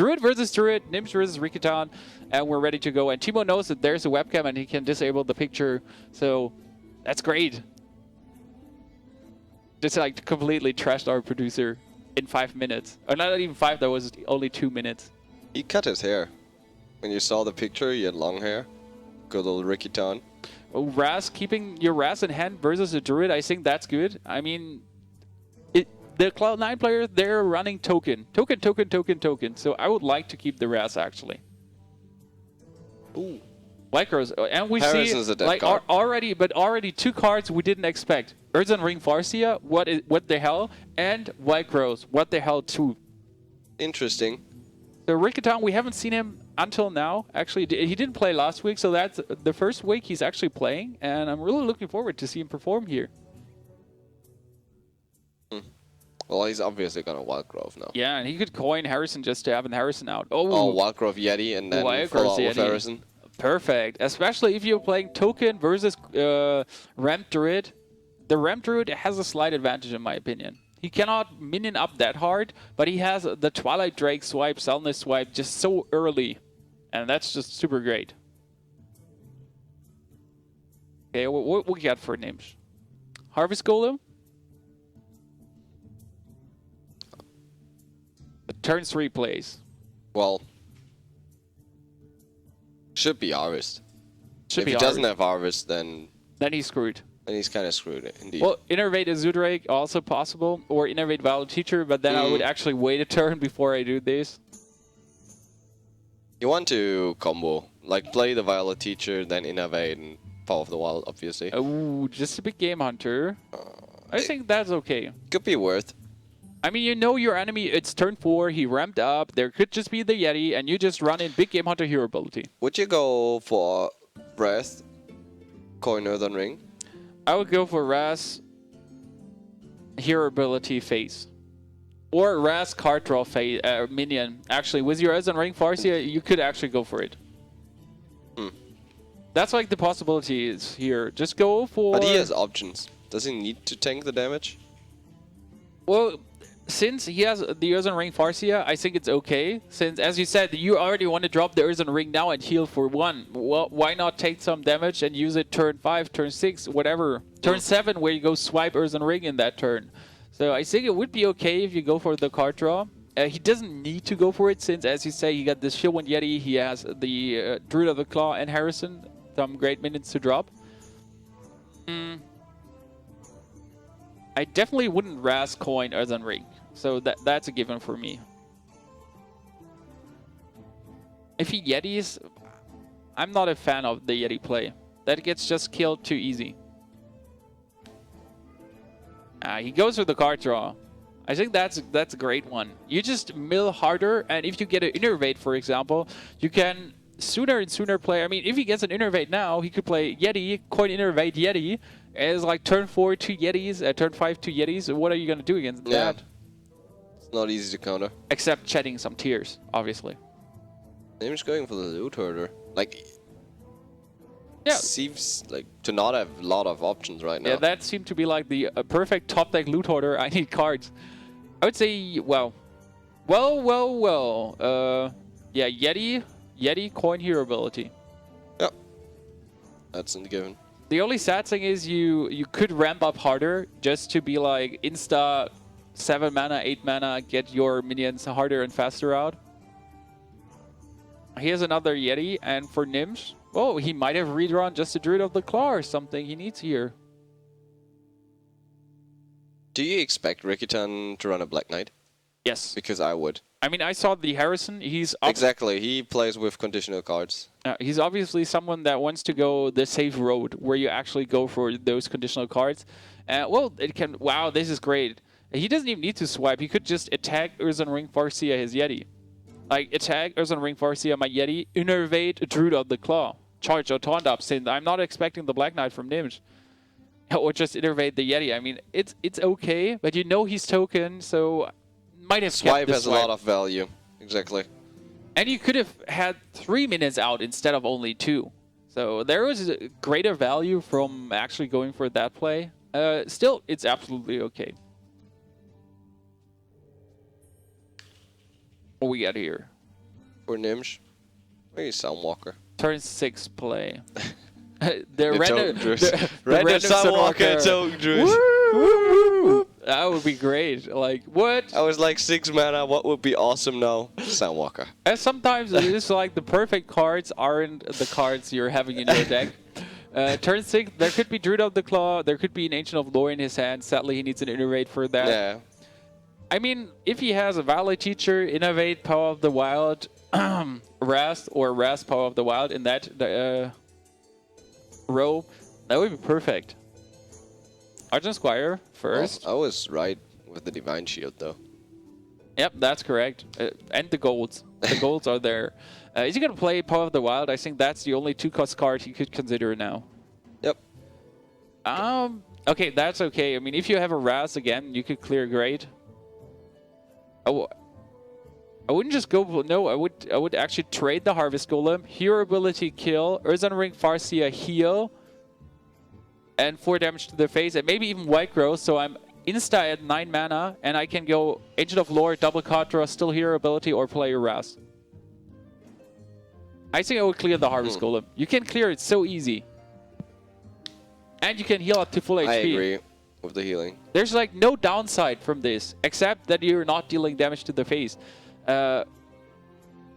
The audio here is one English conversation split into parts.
Druid versus Druid, Gnimsh versus Rikytan, and we're ready to go. And Timo knows that there's a webcam and he can disable the picture, so that's great. Just like completely trashed our producer in 5 minutes. Or not even 5, that was only 2 minutes. He cut his hair. When you saw the picture, he had long hair. Good old Rikytan. Oh, Raz, keeping your Raz in hand versus a Druid, I think that's good. I mean, the Cloud9 players, they're running token. Token. So I would like to keep the Raz, actually. Ooh. White Rose. And we Harrison's see, like, already 2 cards we didn't expect. Earthen Ring Farseer, what the hell? And White Rose, what the hell too. Interesting. So Rikytan, we haven't seen him until now. Actually, he didn't play last week, so that's the first week he's actually playing. And I'm really looking forward to see him perform here. Well, he's obviously gonna Wildgrove now. Yeah, and he could coin Harrison just to have Harrison out. Oh, Wildgrove Yeti and then follow up with Harrison. Perfect. Especially if you're playing Token versus Ramp Druid. The Ramp Druid has a slight advantage in my opinion. He cannot minion up that hard, but he has the Twilight Drake swipe, Selness swipe just so early. And that's just super great. Okay, what we got for Gnimsh? Harvest Golem? Turn 3 plays. Well, should be Harvest. If he doesn't have Harvest, then he's screwed. Then he's kind of screwed, indeed. Well, Innervate Azudrake also possible, or Innervate Violet Teacher, but then I would actually wait a turn before I do this. You want to combo, like play the Violet Teacher, then Innervate and Power of the Wild, obviously. Oh, just a big Game Hunter. I think that's okay. Could be worth. I mean, you know your enemy, it's turn 4, he ramped up, there could just be the Yeti, and you just run in big Game Hunter hero ability. Would you go for Breath, Coin Earthen Ring? I would go for Raz, hero ability phase. Or Raz card draw phase, minion. Actually, with your Earthen Ring Farseer, you could actually go for it. That's like the possibilities here. Just go for... But he has options. Does he need to tank the damage? Well, since he has the Earthen Ring Farseer, I think it's okay. Since, as you said, you already want to drop the Earthen Ring now and heal for 1. Well, why not take some damage and use it turn 5, turn 6, whatever. Turn 7, where you go swipe Earthen Ring in that turn. So I think it would be okay if you go for the card draw. He doesn't need to go for it, since, as you say, he got the Shieldwind Yeti, he has the Druid of the Claw and Harrison. Some great minions to drop. I definitely wouldn't Raz coin Earthen Ring. So that's a given for me. If he Yetis, I'm not a fan of the Yeti play. That gets just killed too easy. He goes for the card draw. I think that's a great one. You just mill harder, and if you get an Innervate, for example, you can sooner and sooner play. I mean, if he gets an Innervate now, he could play Yeti, coin Innervate Yeti. It's like turn 4, 2 Yetis, turn 5, 2 Yetis. What are you going to do against that? It's not easy to counter. Except shedding some tears, obviously. I'm just going for the loot hoarder. Like, yeah, seems like to not have a lot of options right now. Yeah, that seemed to be like the perfect top deck loot hoarder. I need cards. I would say, well. Yeah, Yeti coin hero ability. Yep. That's in the given. The only sad thing is you could ramp up harder just to be like insta 7 mana, 8 mana, get your minions harder and faster out. Here's another Yeti, and for Gnimsh, oh, he might have redrawn just a Druid of the Claw or something he needs here. Do you expect Rikytan to run a Black Knight? Yes. Because I would. I mean, I saw the Harrison. Exactly. He plays with conditional cards. He's obviously someone that wants to go the safe road, where you actually go for those conditional cards. Well, it can... Wow, this is great. He doesn't even need to swipe. He could just attack Earthen Ring Farseer, his Yeti. Like, attack Earthen Ring Farseer, my Yeti, Innervate Druid of the Claw. Charge or taunt up, since I'm not expecting the Black Knight from Gnimsh. Or just Innervate the Yeti. I mean, it's okay, but you know he's token, so... Might have Swipe has a lot of value. Exactly. And you could have had 3 minutes out instead of only 2. So there was a greater value from actually going for that play. Still, it's absolutely okay. What we got here? for Gnimsh. Maybe Soundwalker. Turn 6 play. the Token Druid. the Random random Soundwalker Sunwalker. Token Druid. Woo! That would be great. Like, what? I was like 6 mana, what would be awesome now? Soundwalker. And sometimes it is like the perfect cards aren't the cards you're having in your deck. Turn 6, there could be Druid of the Claw, there could be an Ancient of Lore in his hand. Sadly, he needs an Innervate for that. Yeah. I mean, if he has a Valley Teacher, Innovate, Power of the Wild, Rast, or Rast, Power of the Wild in that row, that would be perfect. Argent Squire first. Well, I was right with the Divine Shield, though. Yep, that's correct. And the golds. The golds are there. Is he going to play Power of the Wild? I think that's the only 2-cost card he could consider now. Yep. Okay, that's okay. I mean, if you have a Raz again, you could clear great. Oh, I wouldn't just go. No, I would actually trade the Harvest Golem, Hero Ability kill, Earthen Ring Farseer heal, and 4 damage to the face, and maybe even White Growth. So I'm insta at 9 mana, and I can go Ancient of Lore, double card draw, still Hero Ability, or play a Raz. I think I would clear the Harvest Golem. You can clear it so easy, and you can heal up to full HP. I agree with the healing. There's like no downside from this, except that you're not dealing damage to the face. But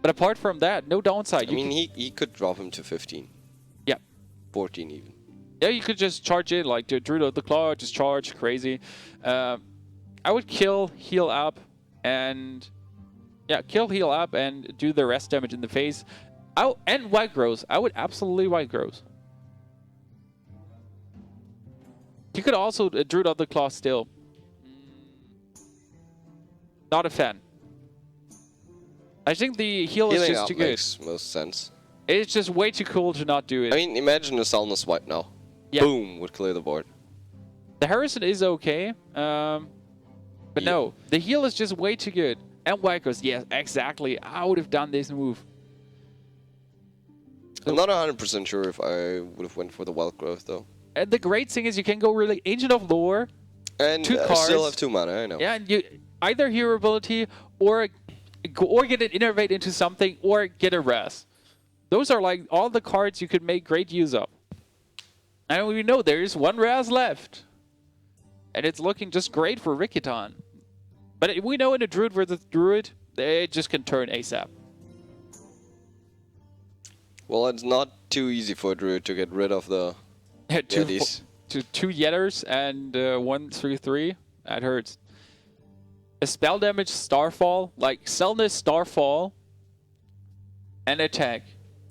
apart from that, no downside. I mean, he could drop him to 15. Yeah. 14 even. Yeah, you could just charge it, like the Druid of the Claw, just charge, crazy. I would kill, heal up, and... Yeah, kill, heal up, and do the rest damage in the face. And White Growth. I would absolutely White Growth. You could also Druid of the Claw still. Not a fan. I think the heal is just too good. Makes most sense. It's just way too cool to not do it. I mean, imagine a Soundless Swipe now. Yeah. Boom, would clear the board. The Harrison is okay, but no. The heal is just way too good. And White Ghost, yes, exactly. I would have done this move. I'm not 100% sure if I would have went for the Wild Growth, though. And the great thing is you can go really Ancient of Lore. And 2 cards. still have 2 mana, I know. Yeah, and you either Hero Ability or get an Innervate into something or get a Raz. Those are like all the cards you could make great use of. And we know there's 1 Raz left. And it's looking just great for Rikytan. But we know in a Druid versus Druid, they just can turn ASAP. Well, it's not too easy for a Druid to get rid of the Yetis. 2 Yetters and 1 3/3. That hurts. A spell damage Starfall, like Selness Starfall, and attack.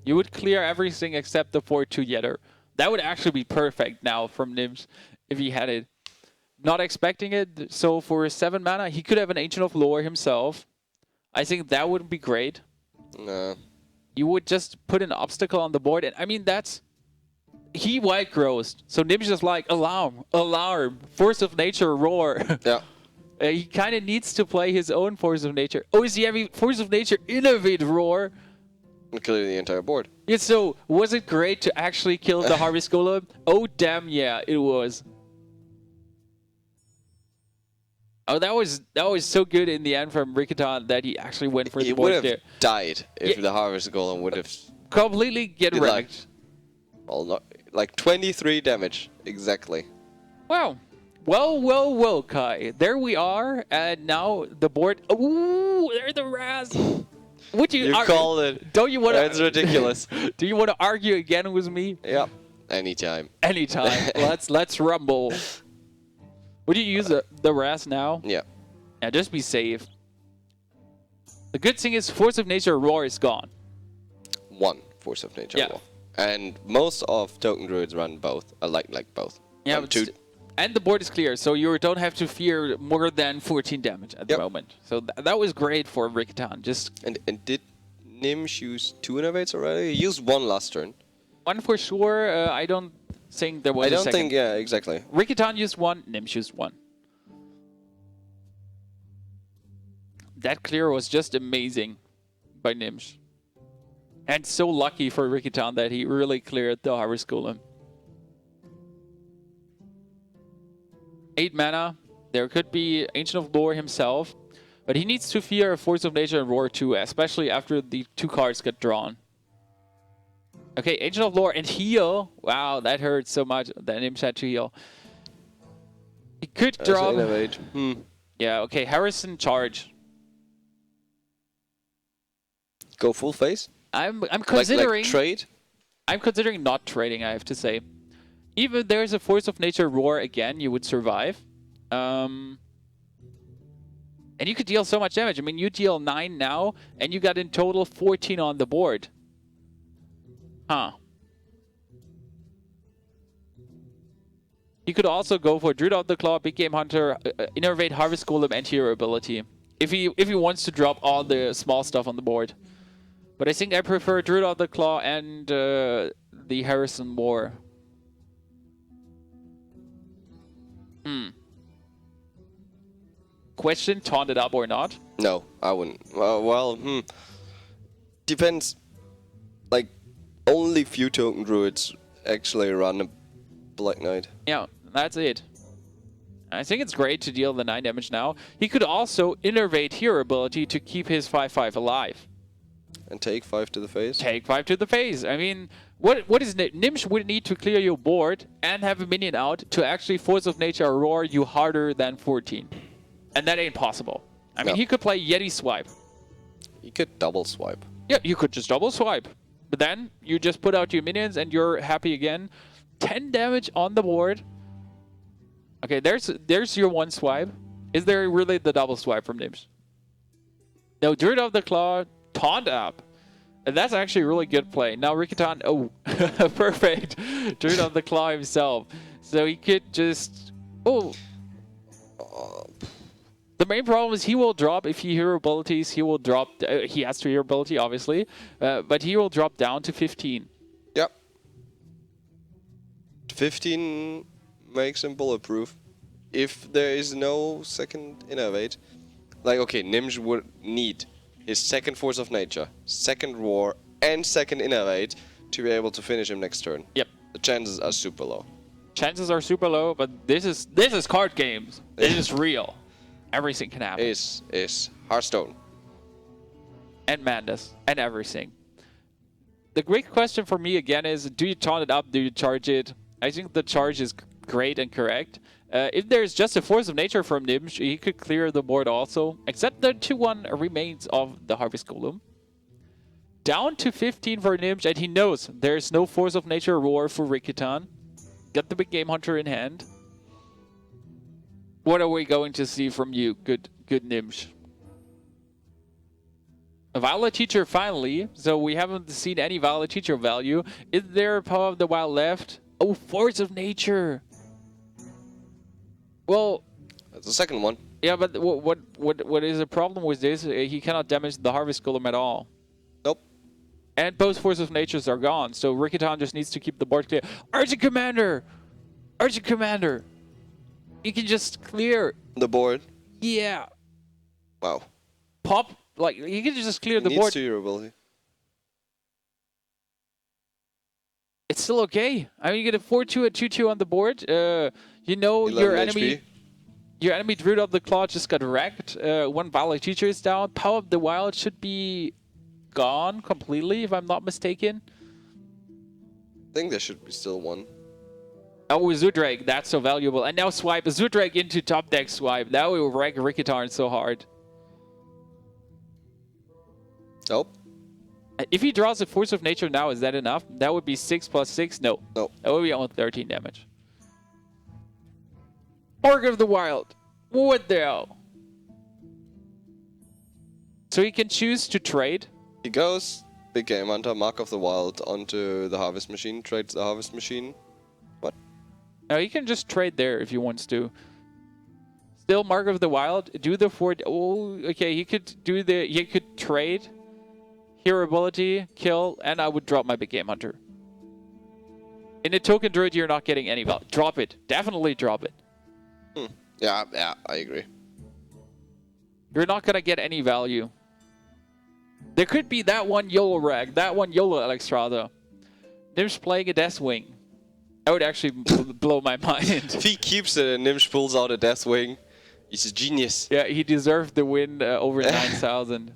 You would clear everything except the 4/2 Yetter. That would actually be perfect now from Gnimsh if he had it. Not expecting it, so for 7 mana, he could have an Ancient of Lore himself. I think that would be great. Nah. You would just put an obstacle on the board, and I mean, that's... He White Grows, so Gnimsh is like, alarm, alarm, Force of Nature, roar. Yeah. He kind of needs to play his own Force of Nature. Oh, is he having Force of Nature Innovate Roar? And clear the entire board. Yeah, so was it great to actually kill the Harvest Golem? Oh, damn, yeah, it was. Oh, that was so good in the end from Rikytan that he actually went for the board there. He would have died if the Harvest Golem would have... Completely get wrecked. Well, not, like 23 damage, exactly. Wow. Well, Kai. There we are, and now the board... Ooh, there's the Raz! Would you called it. Don't you want to... That's ridiculous. Do you want to argue again with me? Yep. Anytime. Anytime. let's rumble. Would you use the Raz now? Yeah. Yeah, just be safe. The good thing is Force of Nature Roar is gone. 1 Force of Nature Yeah. Roar. And most of Token Druids run both. I like both. Yeah, and the board is clear, so you don't have to fear more than 14 damage at the moment. So that was great for Rikytan. And did Gnimsh use 2 Innovates already? He used 1 last turn. 1 for sure. I don't think there was a second. I don't think, yeah, exactly. Rikytan used 1, Gnimsh used 1. That clear was just amazing by Gnimsh. And so lucky for Rikytan that he really cleared the Harvest Golem. 8 mana. There could be Ancient of Lore himself. But he needs to fear Force of Nature and Roar too, especially after the 2 cards get drawn. Okay, Agent of Lore and heal. Wow, that hurts so much. The Gnimsh had to heal. He could drop. Innovate. Yeah, okay, Harrison charge. Go full face? I'm considering like trade? I'm considering not trading, I have to say. Even if there's a Force of Nature Roar again, you would survive. And you could deal so much damage. I mean, you deal 9 now, and you got in total 14 on the board. Huh. You could also go for Druid of the Claw, Big Game Hunter, Innervate, Harvest Golem, and Hero Ability. If he wants to drop all the small stuff on the board. But I think I prefer Druid of the Claw and the Harrison War. Question, taunt it up or not? No, I wouldn't. Depends. Like, only few token druids actually run a Black Knight. Yeah, that's it. I think it's great to deal the 9 damage now. He could also innervate Hero Ability to keep his 5/5 alive. And take 5 to the face? Take 5 to the face. I mean, what is it? Gnimsh would need to clear your board and have a minion out to actually Force of Nature Roar you harder than 14. And that ain't possible. I mean, he could play Yeti Swipe. He could double swipe. Yeah, you could just double swipe. But then you just put out your minions and you're happy again. 10 damage on the board. Okay, there's your 1 swipe. Is there really the double swipe from Gnimsh? No, Druid of the Claw, taunt up. And that's actually a really good play. Now Rikytan, oh, perfect. Druid of the Claw himself. So he could just, The main problem is he will drop, if he hero abilities, he will drop, he has to hero ability, obviously, but he will drop down to 15. Yep. 15 makes him bulletproof. If there is no second innovate, like, okay, Gnimsh would need his second Force of Nature, second Roar, and second innovate to be able to finish him next turn. Yep. The chances are super low. Chances are super low, but this is card games. This is real. Everything can happen. Is HearthStone. And madness. And everything. The great question for me again is, do you taunt it up? Do you charge it? I think the charge is great and correct. If there's just a Force of Nature from Gnimsh, he could clear the board also. Except the 2/1 remains of the Harvest Golem. Down to 15 for Gnimsh, and he knows there's no Force of Nature Roar for Rikytan. Got the Big Game Hunter in hand. What are we going to see from you, good Gnimsh? A Violet Teacher finally, so we haven't seen any Violet Teacher value. Is there Power of the Wild left? Oh, Force of Nature! Well... That's the second one. Yeah, but what is the problem with this? He cannot damage the Harvest Golem at all. Nope. And both Force of Natures are gone, so Rikytan just needs to keep the board clear. Argent Commander! Argent Commander! You can just clear the board. Yeah. Wow. Pop, like, you can just clear the needs board. To your ability. It's still okay. I mean, you get a 4/2 and 2/2 on the board. You know your enemy. Your enemy Druid of the Claw just got wrecked. 1 Violet Teacher is down. Power of the Wild should be gone completely, if I'm not mistaken. I think there should be still 1. Oh, Zudrake, that's so valuable. And now swipe a Zudrake into top deck swipe. That will wreck Rikytan so hard. Nope. If he draws a Force of Nature now, is that enough? That would be 6 + 6? No. No. That would be only 13 damage. Orc of the Wild. What the hell? So he can choose to trade. He goes, Big Game Hunter, Mark of the Wild onto the Harvest Machine, trades the Harvest Machine. What? No, he can just trade there if he wants to. Still Mark of the Wild, do the 4... Oh, okay, he could do the... He could trade. Hero ability, kill, and I would drop my Big Game Hunter. In a token druid, you're not getting any value. Drop it. Definitely drop it. Yeah, I agree. You're not going to get any value. There could be that one YOLO rag, that one YOLO Alexstrada. Gnimsh playing a Deathwing. That would actually blow my mind. If he keeps it and Gnimsh pulls out a Deathwing, He's a genius. Yeah, he deserved the win over 9,000.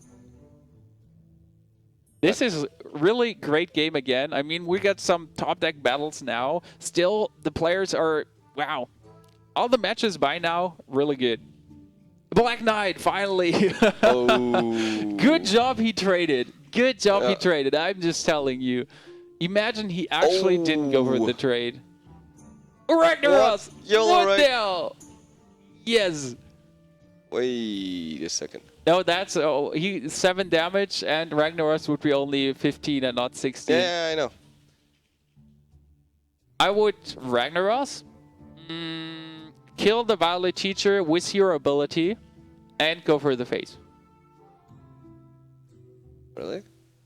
This is really great game again. I mean, we got some top deck battles now. Still, the players are, wow. All the matches by now, really good. Black Knight, finally. Oh. Good job he traded. Good job he traded. I'm just telling you. Imagine he actually didn't go for the trade. Ragnaros! What the hell? Yes. Wait a second. No, that's he 7 damage, and Ragnaros would be only 15 and not 16. Yeah, I know. I would Ragnaros, kill the Violet Teacher with your ability, and go for the face. Really?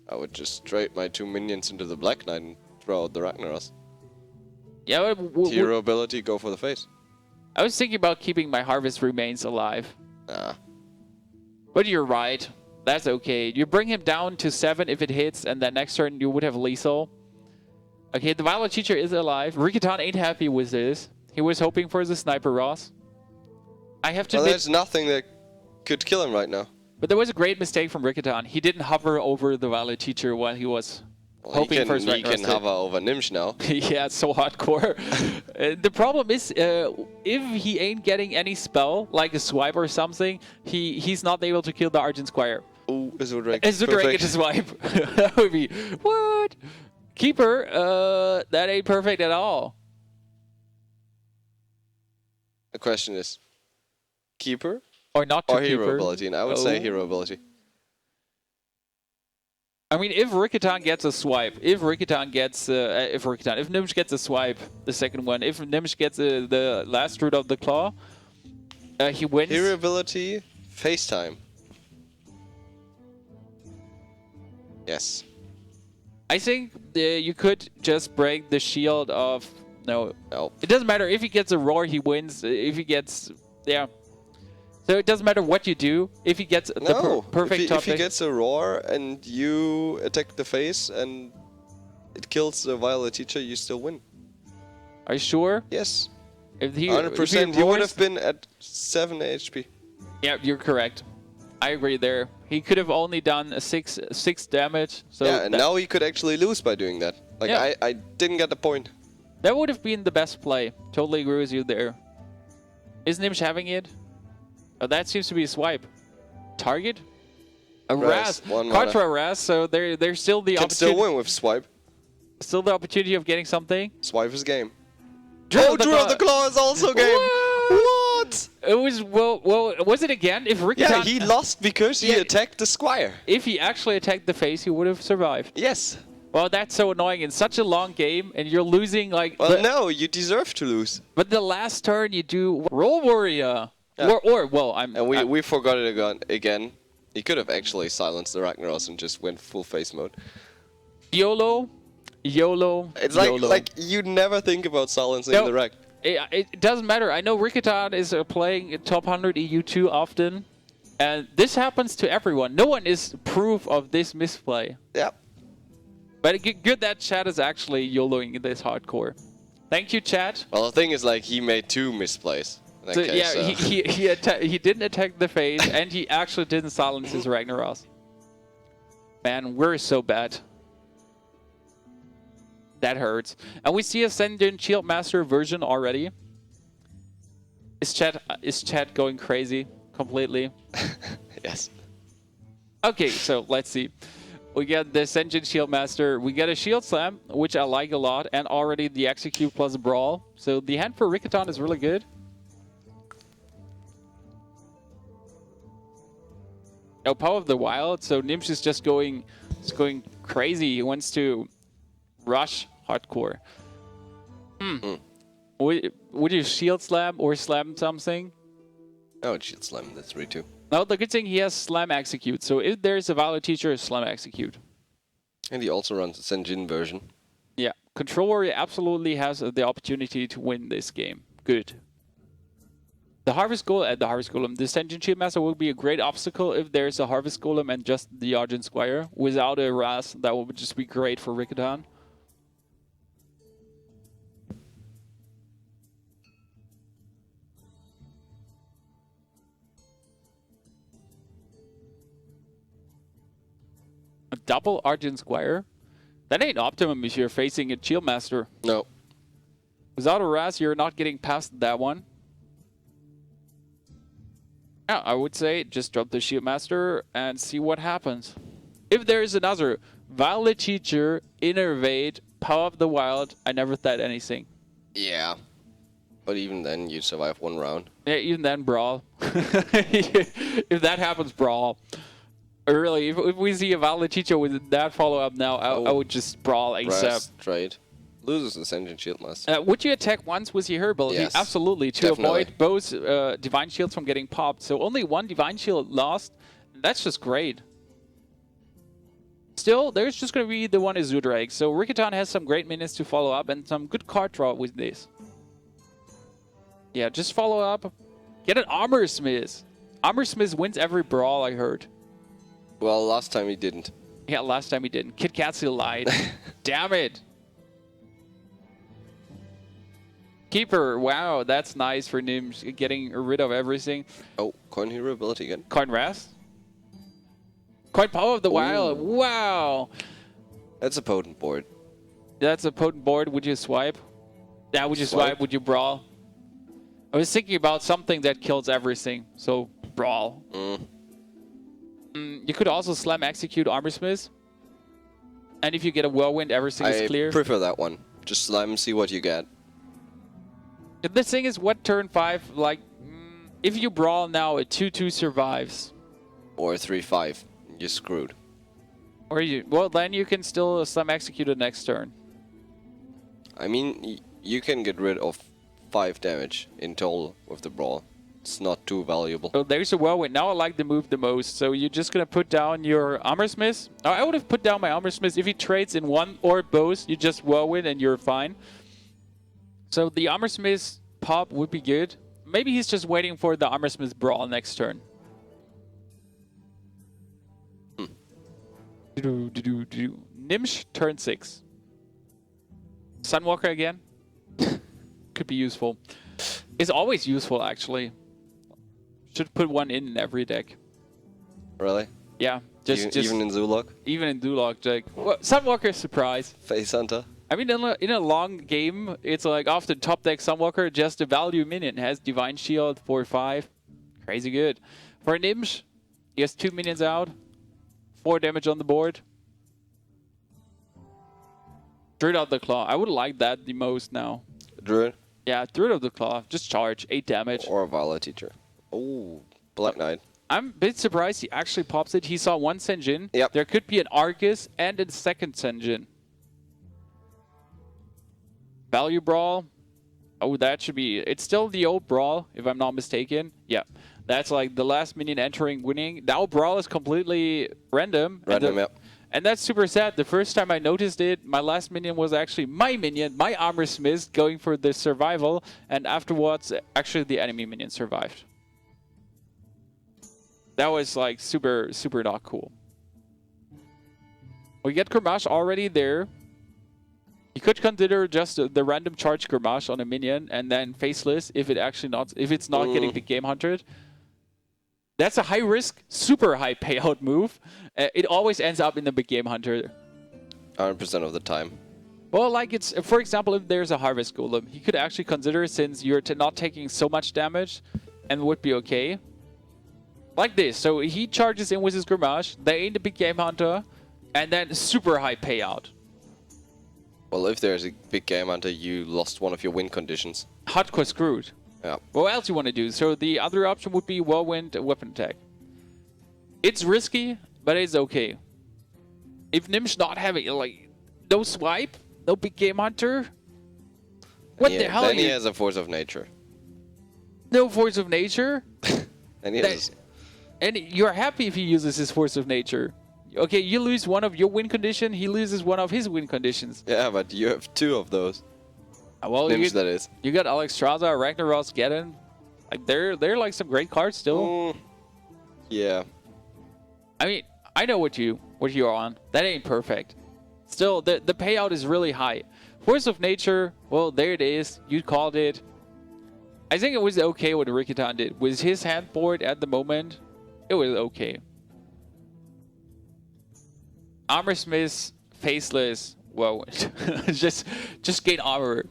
I would just trade my 2 minions into the Black Knight and throw out the Ragnaros. Yeah, Hero ability, go for the face. I was thinking about keeping my Harvest Remains alive. Nah. But you're right. That's okay. You bring him down to 7 if it hits, and then next turn you would have lethal. Okay, the Violet Teacher is alive. Rikytan ain't happy with this. He was hoping for the Sniper Ross. I have to admit, there's nothing that could kill him right now. but there was a great mistake from Rikytan. He didn't hover over the Violet Teacher while he was hoping for his He can hover over Gnimsh now. Yeah, it's so hardcore. The problem is, if he ain't getting any spell, like a swipe or something, he's not able to kill the Argent Squire. Oh, Azure Drake to swipe. That would be, what? Keeper, that ain't perfect at all. The question is, Keeper Or not to or Hero Keeper. ability? And I would say Hero ability. I mean, if Rikytan gets a swipe, if Gnimsh gets a swipe, the second one, if Gnimsh gets the last root of the claw, he wins. Hero ability, FaceTime. Yes. I think you could just break the shield of... No. No. It doesn't matter. If he gets a roar, he wins. If he gets... Yeah. So it doesn't matter what you do. If he gets the perfect top if he gets a roar and you attack the face and it kills the Violet Teacher, you still win. Are you sure? Yes. If he, 100%. He would have been at 7 HP. Yeah, you're correct. I agree there. He could have only done a 6 damage. So yeah, and now he could actually lose by doing that. Like, yeah. I didn't get the point. That would have been the best play. Totally agree with you there. Is Gnimsh having it? Oh, that seems to be a swipe. Target? A Raz. Contra Raz, so there's still the Can opportunity. still win with swipe. Still the opportunity of getting something. Swipe is game. Drew of the Claw is also game. What? It was, well, was it again? If Rikytan... Yeah, he lost because he attacked the Squire. If he actually attacked the face, he would have survived. Yes. Well, that's so annoying. In such a long game, and you're losing like... Well, no, you deserve to lose. But the last turn, you do Roll Warrior. Yeah. And we forgot it again. He could have actually silenced the Ragnaros and just went full face mode. YOLO. It's YOLO. like you never think about silencing the Rag. It doesn't matter. I know Rikytan is playing top 100 EU too often, and this happens to everyone. No one is proof of this misplay. Yeah. But good that chat is actually YOLOing this hardcore. Thank you, chat. Well, the thing is, like, he made 2 misplays. So, yeah, he didn't attack the face, and he actually didn't silence his Ragnaros. Man, we're so bad. That hurts. And we see a Ascendant Shieldmaster version already. Is chat going crazy completely? Yes. Okay, so let's see. We get the Ascendant Shieldmaster. We get a Shield Slam, which I like a lot, and already the Execute plus Brawl. So the hand for Rikytan is really good. No Power of the Wild, so Gnimsh is just going crazy. He wants to rush hardcore. Would you Shield Slam or Slam something? Oh, it's Shield Slam, that's 3-2. No, the good thing he has Slam Execute, so if there's a Violet Teacher, Slam Execute. And he also runs the Senjin version. Yeah, Control Warrior absolutely has the opportunity to win this game. Good. The Harvest Golem, the Ascension Shieldmaster will be a great obstacle if there's a Harvest Golem and just the Argent Squire. Without a Raz, that would just be great for Rikytan. double Argent Squire. That ain't optimum if you're facing a Shield Master. No. Without a Raz, you're not getting past that one. Yeah, I would say just drop the Shield Master and see what happens. If there is another Violet Teacher, Innervate, Power of the Wild, I never thought anything. Yeah. But even then, you'd survive one round. Yeah, even then, Brawl. If that happens, Brawl. Really, if we see a Violet Teacher with that follow-up now, I would just Brawl ASAP. Raz, trade. Loses the Sentient Shield Master. Would you attack once with your ability? Yes, absolutely, to definitely. avoid both Divine Shields from getting popped. So only one Divine Shield lost. That's just great. Still, there's just going to be the one Esuba. So Rikytan has some great minions to follow up and some good card draw with this. Yeah, just follow up. Get an Armor Smith. Armor Smith wins every brawl, I heard. Well, last time he didn't. Yeah, last time he didn't. Kit Katsu lied. Damn it. Keeper, wow, that's nice for Gnimsh, getting rid of everything. Oh, Coin Hero ability again. Coin Raz. Coin Power of the Wild, wow. That's a potent board. That's a potent board, would you swipe? Yeah, would you swipe, would you brawl? I was thinking about something that kills everything, so brawl. You could also slam execute Armor Smith. And if you get a Whirlwind, everything is clear. I prefer that one. Just slam, see what you get. The thing is, what turn 5, like, if you brawl now, a 2-2 survives. Or 3-5. You're screwed. Or you, well, then you can still slam execute the next turn. I mean, you can get rid of 5 damage in total with the brawl. It's not too valuable. So there's a Whirlwind. Now I like the move the most. So you're just going to put down your Armor Smith. I would have put down my Armor Smith. If he trades in one or both, you just Whirlwind and you're fine. So the Armor Smith pop would be good. Maybe he's just waiting for the Armor Smith brawl next turn. Gnimsh, turn 6. Sunwalker again. Could be useful. It's always useful, actually. Should put one in every deck. Really? Yeah. Even in Zulok? Even in Zulok, like, well, Sunwalker surprise. Face Hunter? I mean, in a long game, it's like often top deck Sunwalker, just a value minion. Has Divine Shield, 4-5. Crazy good. For Gnimsh, he has 2 minions out. 4 damage on the board. Druid of the Claw. I would like that the most now. Druid? Yeah, Druid of the Claw. Just charge. 8 damage. Or a Violet Teacher. Oh, Black Knight. I'm a bit surprised he actually pops it. He saw one Senjin. Yep. There could be an Argus and a second Senjin. Value Brawl. Oh, that should be... It's still the old Brawl, if I'm not mistaken. Yeah. That's like the last minion entering, winning. Now Brawl is completely random. Random, yep. And that's super sad. The first time I noticed it, my last minion was actually my minion, my Armor Smith, going for the survival. And afterwards, actually the enemy minion survived. That was like super, super not cool. We get Gnimsh already there. You could consider just the random charge Gnimsh on a minion and then faceless if it's not getting the game hunted. That's a high risk, super high payout move. It always ends up in the big game hunter. 100% of the time. Well, like it's, for example, if there's a Harvest Golem, he could actually consider, since you're not taking so much damage, and would be okay. Like this. So he charges in with his Gnimsh, they ain't the big game hunter, and then super high payout. Well, if there's a big game hunter, you lost one of your win conditions. Hardcore screwed. Yeah. What else you want to do? So the other option would be Whirlwind Weapon Attack. It's risky, but it's okay. If Gnimsh not having, like, no swipe, no big game hunter, what the hell? Then he has a Force of Nature. No Force of Nature? And he has... And you're happy if he uses his Force of Nature. Okay, you lose one of your win condition, he loses one of his win conditions. Yeah, but you have 2 of those. Well, Gnimsh, that is. You got Alexstrasza, Ragnaros, Geddon. Like they're like some great cards still. Yeah. I mean, I know what you're on. That ain't perfect. Still, the payout is really high. Force of Nature, well, there it is. You called it. I think it was okay what Rikytan did. With his hand board at the moment, it was okay. Armorsmith, Faceless. Whoa. just gain armor.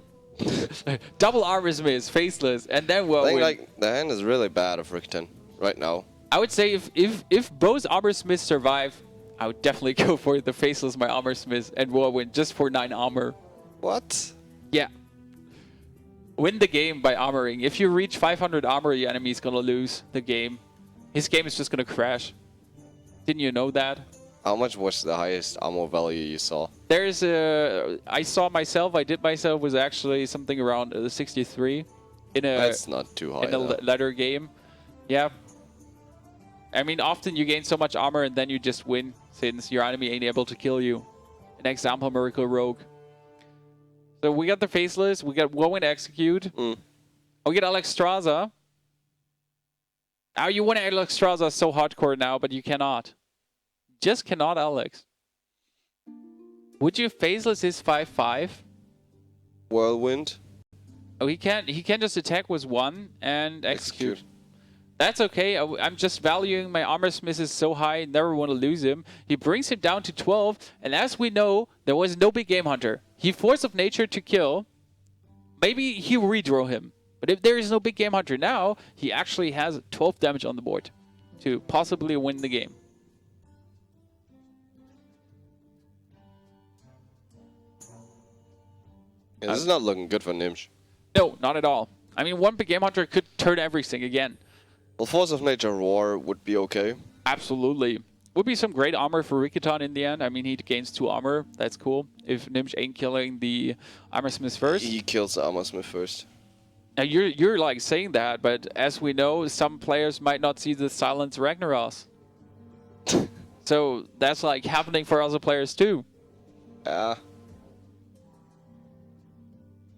Double Armorsmith, Faceless, and then I what? think like the hand is really bad of Rikytan right now. I would say if both Armorsmiths survive, I would definitely go for the Faceless, my Armorsmith, and Whirlwind just for 9 armor. What? Yeah. Win the game by armoring. If you reach 500 armor, your enemy's gonna lose the game. His game is just gonna crash. Didn't you know that? How much was the highest ammo value you saw? There's a... I saw myself, I did myself, was actually something around 63 in a... That's not too high. In a ladder game. Yeah. I mean, often you gain so much armor and then you just win since your enemy ain't able to kill you. An example, Miracle Rogue. So we got the Faceless, we got Whirlwind Execute. We get Alexstrasza. Now you want Alexstrasza so hardcore now, but you cannot. Just cannot, Alex. Would you Faceless his 5/5? Whirlwind. Oh, he can't just attack with 1 and execute. That's okay. I'm just valuing my Armorsmith so high, never want to lose him. He brings him down to 12, and as we know, there was no big game hunter. He Force of Nature to kill. Maybe he redraw him. But if there is no big game hunter now, he actually has 12 damage on the board to possibly win the game. Yeah, this is not looking good for Gnimsh. No, not at all. I mean, one big game hunter could turn everything again. Well, Force of Nature Roar would be okay. Absolutely. Would be some great armor for Rikytan in the end. I mean, he gains 2 armor. That's cool. If Gnimsh ain't killing the Armorsmith first. He kills the Armorsmith first. Now, you're like saying that, but as we know, some players might not see the Silence Ragnaros. So that's like happening for other players too. Yeah.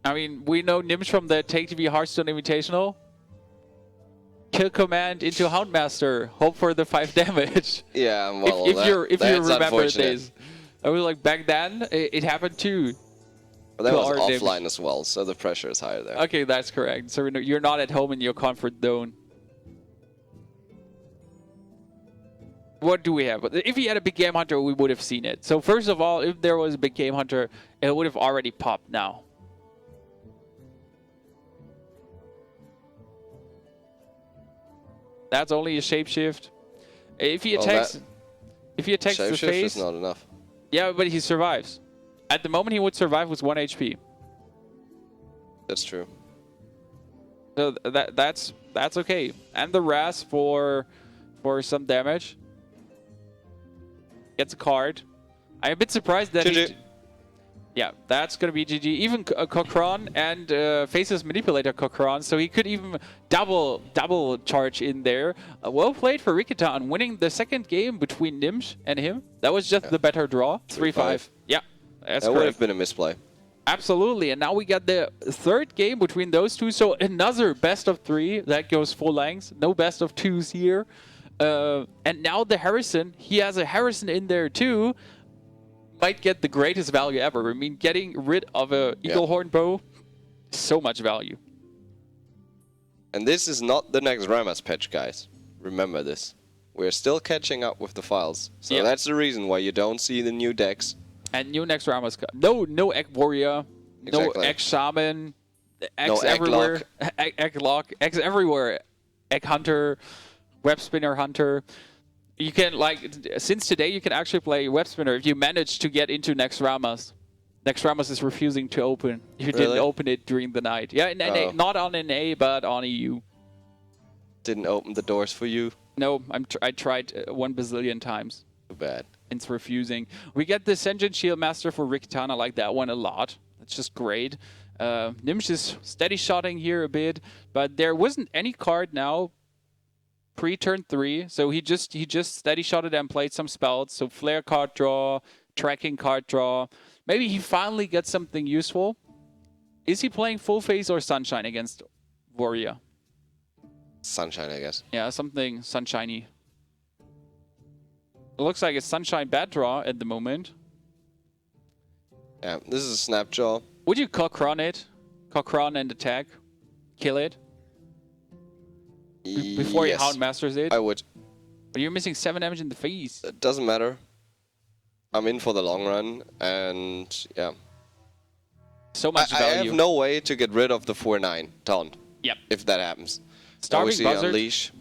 I mean, we know Gnimsh from the Take TV Hearthstone Invitational. Kill command into Houndmaster. Hope for the 5 damage. Yeah, well, if you remember unfortunate. this. I was like, back then, it happened too. But that to was our offline Gnimsh. as well, so the pressure is higher there. Okay, that's correct. So you're not at home in your comfort zone. What do we have? If he had a big game hunter, we would have seen it. So first of all, if there was a big game hunter, it would have already popped now. That's only a shapeshift. If he attacks, the Shapeshift face, is not enough. yeah, but he survives. At the moment, he would survive with 1 HP. That's true. So that's okay. And the Ras for some damage. Gets a card. I'm a bit surprised that GG. yeah, that's gonna be GG. Even Cochran and Faces Manipulator Cochran, so he could even double charge in there. Well played for Rikytan, winning the second game between Gnimsh and him. That was just the better draw. 3-5. Yeah, that's That would correct. have been a misplay. Absolutely, and now we got the third game between those two, so another best of 3 that goes full length. No best of 2s here. And now the Harrison, he has a Harrison in there too. Might get the greatest value ever. I mean, getting rid of a Eagle Horn bow, so much value. And this is not the next Ramas patch, guys. Remember this. We're still catching up with the files. So that's the reason why you don't see the new decks. And new next Ramos. No Egg Warrior, no Egg Shaman, Eggs everywhere. Egg Lock, Eggs everywhere. Egg Hunter, Web Spinner Hunter. You can, like, since today, you can actually play Web Spinner if you manage to get into Next Ramas. Next Ramas is refusing to open. You didn't open it during the night. Yeah, in NA, not on NA, but on EU. Didn't open the doors for you? No, I tried 1 bazillion times. Too bad. It's refusing. We get the Senjin Shield Master for Rikytan. I like that one a lot. It's just great. Gnimsh is steady shotting here a bit, but there wasn't any card now pre-turn 3, so he just steady shotted and played some spells. So flare card draw, tracking card draw. Maybe he finally gets something useful. Is he playing full phase or sunshine against Warrior? Sunshine, I guess. Yeah, something sunshiny. It looks like a sunshine bad draw at the moment. Yeah, this is a snapjaw. Would you Cochran it? Cochran and attack? Kill it? Before you Hound Masters it? I would. But you're missing 7 damage in the face. It doesn't matter. I'm in for the long run, and yeah. So much I value. have no way to get rid of the 4-9 taunt. Yep. If that happens. Starving Obviously, Buzzard. Unleash.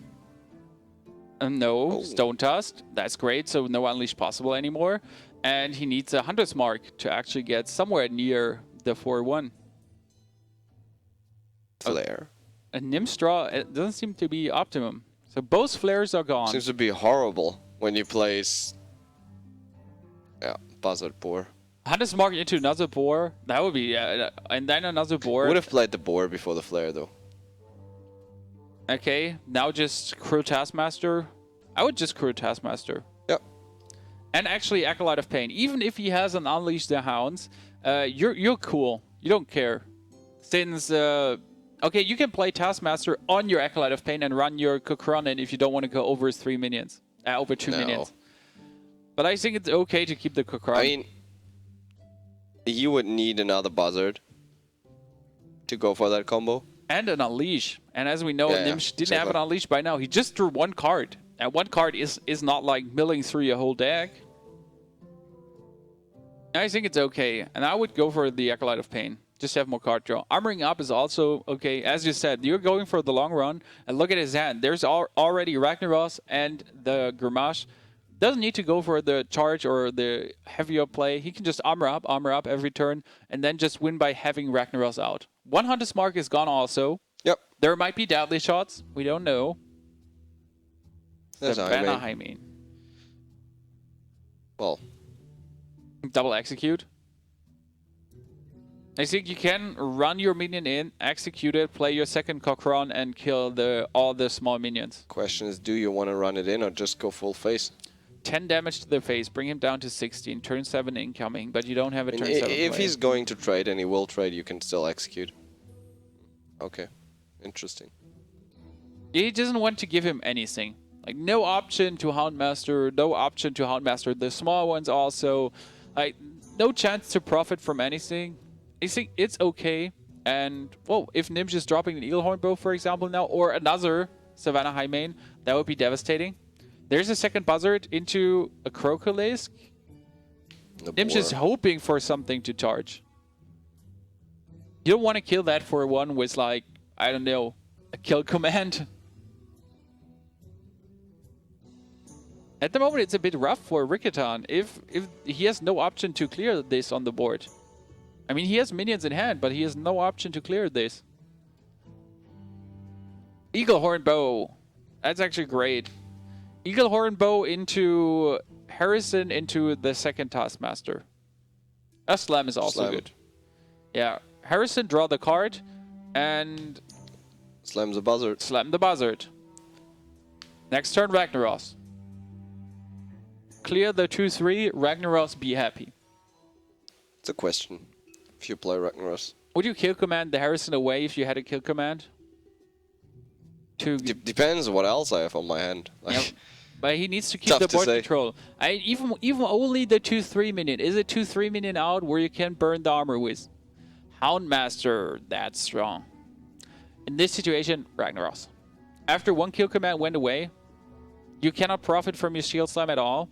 No, Oh. Stone Tusk. That's great. So no Unleash possible anymore. And he needs a Hunter's Mark to actually get somewhere near the 4-1. Flare. A Gnimsh draw, it doesn't seem to be optimum. So both flares are gone. Seems to be horrible when you place... Yeah, Buzzard Boar. Hunter's Mark into another boar. That would be... and then another boar. Would have played the Boar before the Flare, though. Okay, now just crew Taskmaster. I would just crew Taskmaster. Yep. And actually Acolyte of Pain. Even if he has an Unleash the Hounds, you're cool. You don't care. Since, okay, you can play Taskmaster on your Acolyte of Pain and run your Kokron in if you don't want to go over 3 minions. Over 2 minions. But I think it's okay to keep the Kokron. I mean, you would need another Buzzard to go for that combo. And an Unleash. And as we know, Yeah, Gnimsh didn't have an Unleash by now. He just drew one card. And one card is not like milling through your whole deck. I think it's okay. And I would go for the Acolyte of Pain. Just have more card draw. Armoring up is also okay. As you said, you're going for the long run. And look at his hand. There's already Ragnaros and the Gnimsh. Doesn't need to go for the charge or the heavier play. He can just armor up every turn. And then just win by having Ragnaros out. One Hunter's Mark is gone also. Yep. There might be deadly shots. We don't know. That's how I mean. I mean. Well. Double execute. I think you can run your minion in, execute it, play your second Kokron, and kill all the small minions. Question is, do you want to run it in or just go full face? 10 damage to the face, bring him down to 16, turn 7 incoming, but you don't have a turn 7 If play. he's going to trade and he will trade, you can still execute. Okay, interesting. He doesn't want to give him anything. Like, no option to Houndmaster, no option to Houndmaster. The small ones also, like, no chance to profit from anything. I think it's okay. And, well, if Gnimsh is dropping an Eelhorn Bow, for example, now, or another Savannah High Main, that would be devastating. There's a second Buzzard into a Crocolisk. Gnimsh is hoping for something to charge. You don't want to kill that for one with, like, I don't know, a kill command. At the moment, it's a bit rough for Rikytan if he has no option to clear this on the board. I mean, he has minions in hand, but he has no option to clear this. Eaglehorn Bow. That's actually great. Eaglehorn Bow into Harrison into the second Taskmaster. A Slam is also good. Yeah. Harrison, draw the card, and... Slam the Buzzard. Slam the Buzzard. Next turn, Ragnaros. Clear the 2-3, Ragnaros, be happy. It's a question. If you play Ragnaros. Would you kill command the Harrison away if you had a kill command? Depends what else I have on my hand. Yep. But he needs to keep the board control. Even only the 2-3 minion. Is a 2-3 minion out where you can burn the armor with? Houndmaster, that's strong. In this situation, Ragnaros. After one kill command went away, you cannot profit from your Shield Slam at all.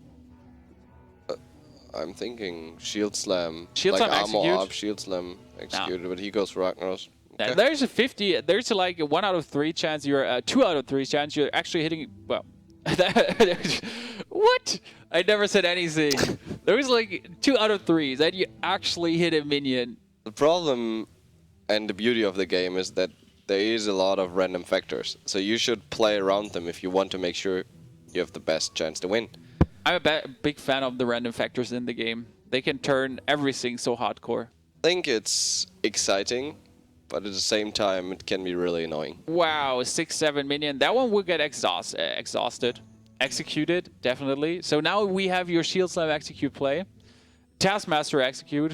I'm thinking Shield Slam. Shield like Slam armor execute? up, Shield Slam executed, but he goes for Ragnaros. Okay. There's a 50, there's a, like a 1 out of 3 chance you're, 2 out of 3 chance you're actually hitting, well, what? I never said anything. There's like 2 out of 3 that you actually hit a minion. The problem and the beauty of the game is that there is a lot of random factors. So you should play around them if you want to make sure you have the best chance to win. I'm a big fan of the random factors in the game. They can turn everything so hardcore. I think it's exciting, but at the same time, it can be really annoying. Wow, 6-7 minion. That one will get exhausted. Executed, definitely. So now we have your Shield Slam execute play. Taskmaster execute.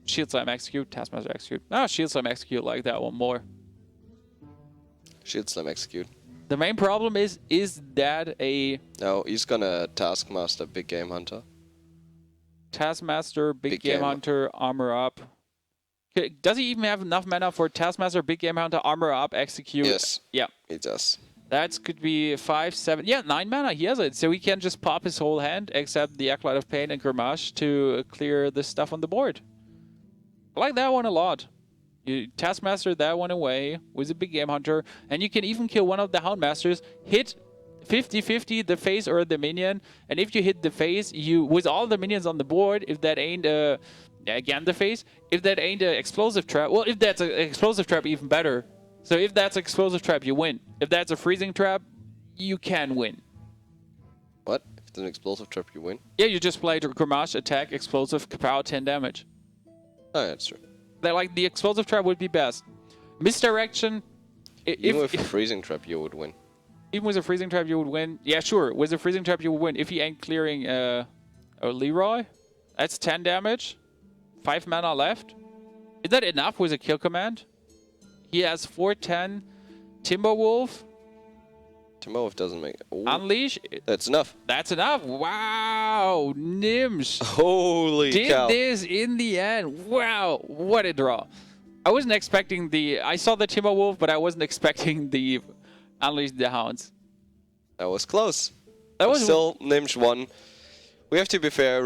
Shield Slam execute. Taskmaster execute. Oh, Shield Slam execute, like that one more. Shield Slam execute. The main problem is that a... No, he's gonna Taskmaster Big Game Hunter. Taskmaster, Big Game Hunter, armor up. Does he even have enough mana for Taskmaster, Big Game Hunter, armor up, execute? Yes. Yeah. He does. That could be 5, 7. Yeah, 9 mana. He has it. So he can just pop his whole hand except the Acolyte of Pain and Gnimsh to clear the stuff on the board. I like that one a lot. You Taskmaster that one away with a big Game Hunter, and you can even kill one of the Houndmasters, hit 50-50 the face or the minion, and if you hit the face, you with all the minions on the board, if that ain't again the face, if that ain't an explosive trap, well, if that's an explosive trap, even better. So if that's an explosive trap, you win. If that's a freezing trap, you can win. What? If it's an explosive trap, you win? Yeah, you just play Gnimsh, attack, explosive, power 10 damage. Oh, that's true. Like the explosive trap would be best. Misdirection. Even with a freezing trap, you would win. Even with a freezing trap, you would win. Yeah, sure. With a freezing trap, you would win. If he ain't clearing a Leroy, that's 10 damage. 5 mana left. Is that enough with a kill command? He has 4/10. Timberwolf. Timberwolf doesn't make it. Ooh. Unleash. That's enough. That's enough. Wow. Gnimsh. Holy cow. Did this in the end. Wow. What a draw. I wasn't expecting the... I saw the Timberwolf, but I wasn't expecting the Unleash the Hounds. That was close. That was... Still, Gnimsh won. We have to be fair.